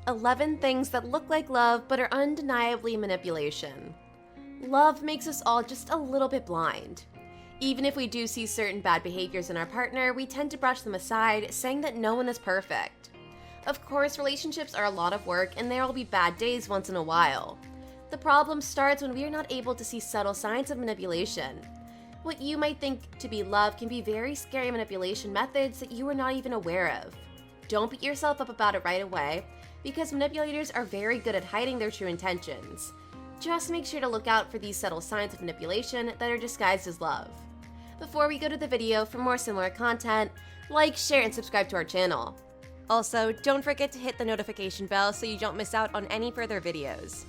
11 things that look like love but are undeniably manipulation. Love makes us all just a little bit blind. Even if we do see certain bad behaviors in our partner, we tend to brush them aside, saying that no one is perfect. Of course, relationships are a lot of work and there will be bad days once in a while. The problem starts when we are not able to see subtle signs of manipulation. What you might think to be love can be very scary manipulation methods that you are not even aware of. Don't beat yourself up about it right away, because manipulators are very good at hiding their true intentions. Just make sure to look out for these subtle signs of manipulation that are disguised as love. Before we go to the video, for more similar content, like, share, and subscribe to our channel. Also, don't forget to hit the notification bell so you don't miss out on any further videos.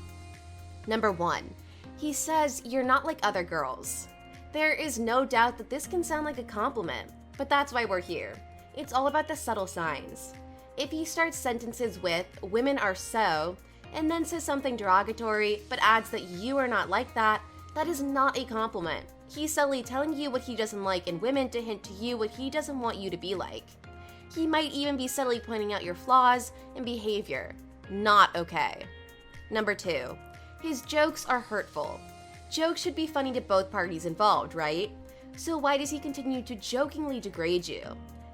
Number 1. He says, "You're not like other girls." There is no doubt that this can sound like a compliment, but that's why we're here. It's all about the subtle signs. If he starts sentences with, "women are so," and then says something derogatory, but adds that you are not like that, that is not a compliment. He's subtly telling you what he doesn't like in women to hint to you what he doesn't want you to be like. He might even be subtly pointing out your flaws and behavior. Not okay. Number 2. His jokes are hurtful. Jokes should be funny to both parties involved, right? So why does he continue to jokingly degrade you?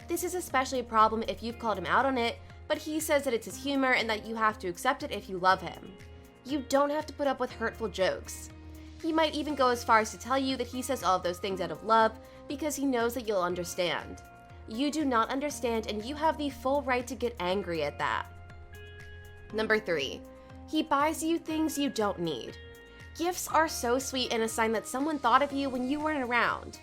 This is especially a problem if you've called him out on it, but he says that it's his humor and that you have to accept it if you love him. You don't have to put up with hurtful jokes. He might even go as far as to tell you that he says all of those things out of love because he knows that you'll understand. You do not understand, and you have the full right to get angry at that. Number 3. He buys you things you don't need. Gifts are so sweet and a sign that someone thought of you when you weren't around.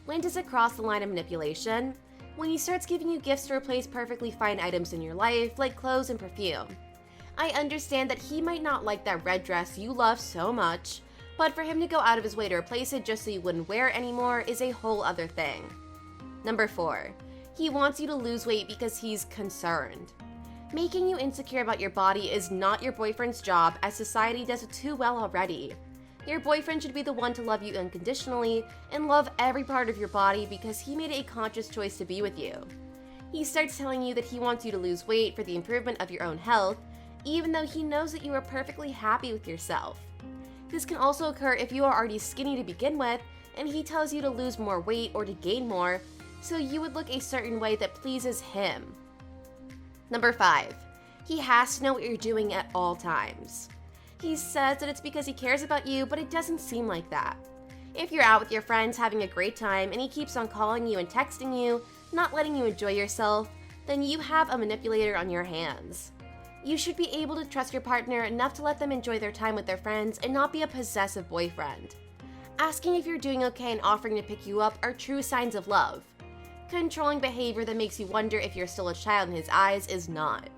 When does it cross the line of manipulation? When he starts giving you gifts to replace perfectly fine items in your life, like clothes and perfume. I understand that he might not like that red dress you love so much, but for him to go out of his way to replace it just so you wouldn't wear it anymore is a whole other thing. Number 4. He wants you to lose weight because he's concerned. Making you insecure about your body is not your boyfriend's job, as society does it too well already. Your boyfriend should be the one to love you unconditionally and love every part of your body because he made a conscious choice to be with you. He starts telling you that he wants you to lose weight for the improvement of your own health, even though he knows that you are perfectly happy with yourself. This can also occur if you are already skinny to begin with, and he tells you to lose more weight or to gain more, so you would look a certain way that pleases him. Number 5. He has to know what you're doing at all times. He says that it's because he cares about you, but it doesn't seem like that. If you're out with your friends having a great time and he keeps on calling you and texting you, not letting you enjoy yourself, then you have a manipulator on your hands. You should be able to trust your partner enough to let them enjoy their time with their friends and not be a possessive boyfriend. Asking if you're doing okay and offering to pick you up are true signs of love. Controlling behavior that makes you wonder if you're still a child in his eyes is not.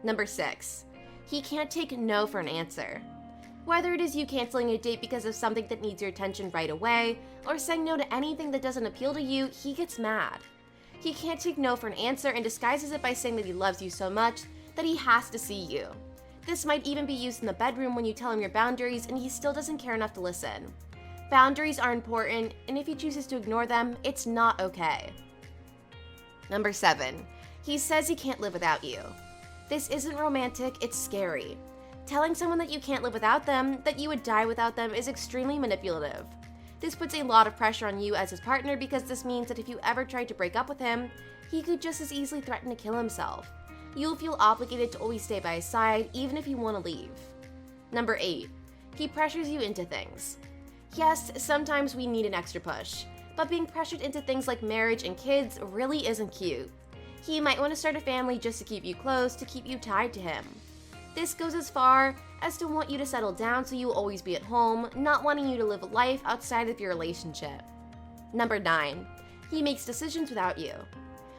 Number 6. He can't take no for an answer. Whether it is you canceling a date because of something that needs your attention right away, or saying no to anything that doesn't appeal to you, he gets mad. He can't take no for an answer and disguises it by saying that he loves you so much that he has to see you. This might even be used in the bedroom when you tell him your boundaries and he still doesn't care enough to listen. Boundaries are important, and if he chooses to ignore them, it's not okay. Number 7. He says he can't live without you. This isn't romantic, it's scary. Telling someone that you can't live without them, that you would die without them, is extremely manipulative. This puts a lot of pressure on you as his partner because this means that if you ever tried to break up with him, he could just as easily threaten to kill himself. You'll feel obligated to always stay by his side, even if you want to leave. Number 8. He pressures you into things. Yes, sometimes we need an extra push, but being pressured into things like marriage and kids really isn't cute. He might want to start a family just to keep you close, to keep you tied to him. This goes as far as to want you to settle down so you'll always be at home, not wanting you to live a life outside of your relationship. Number 9. He makes decisions without you.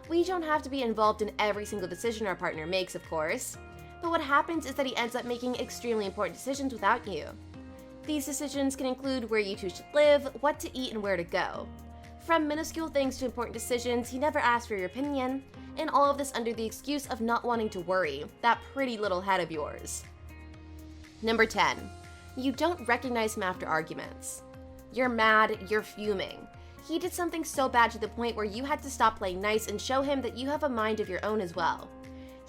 We don't have to be involved in every single decision our partner makes, of course, but what happens is that he ends up making extremely important decisions without you. These decisions can include where you two should live, what to eat, and where to go. From minuscule things to important decisions, he never asks for your opinion, and all of this under the excuse of not wanting to worry, that pretty little head of yours. Number 10. You don't recognize him after arguments. You're mad, you're fuming. He did something so bad to the point where you had to stop playing nice and show him that you have a mind of your own as well.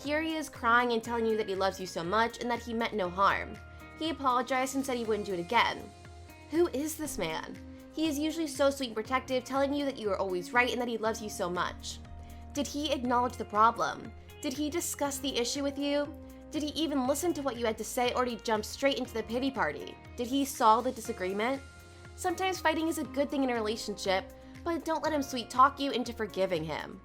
Here he is crying and telling you that he loves you so much and that he meant no harm. He apologized and said he wouldn't do it again. Who is this man? He is usually so sweet and protective, telling you that you are always right and that he loves you so much. Did he acknowledge the problem? Did he discuss the issue with you? Did he even listen to what you had to say, or did he jump straight into the pity party? Did he solve the disagreement? Sometimes fighting is a good thing in a relationship, but don't let him sweet talk you into forgiving him.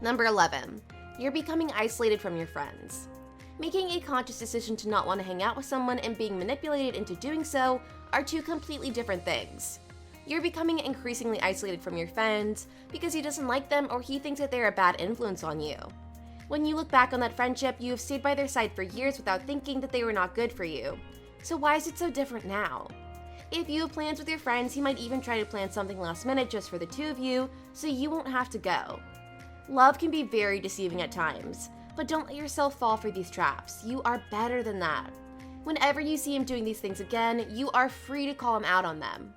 Number 11. You're becoming isolated from your friends. Making a conscious decision to not want to hang out with someone and being manipulated into doing so are two completely different things. You're becoming increasingly isolated from your friends because he doesn't like them or he thinks that they're a bad influence on you. When you look back on that friendship, you have stayed by their side for years without thinking that they were not good for you. So why is it so different now? If you have plans with your friends, he might even try to plan something last minute just for the two of you, so you won't have to go. Love can be very deceiving at times, but don't let yourself fall for these traps. You are better than that. Whenever you see him doing these things again, you are free to call him out on them.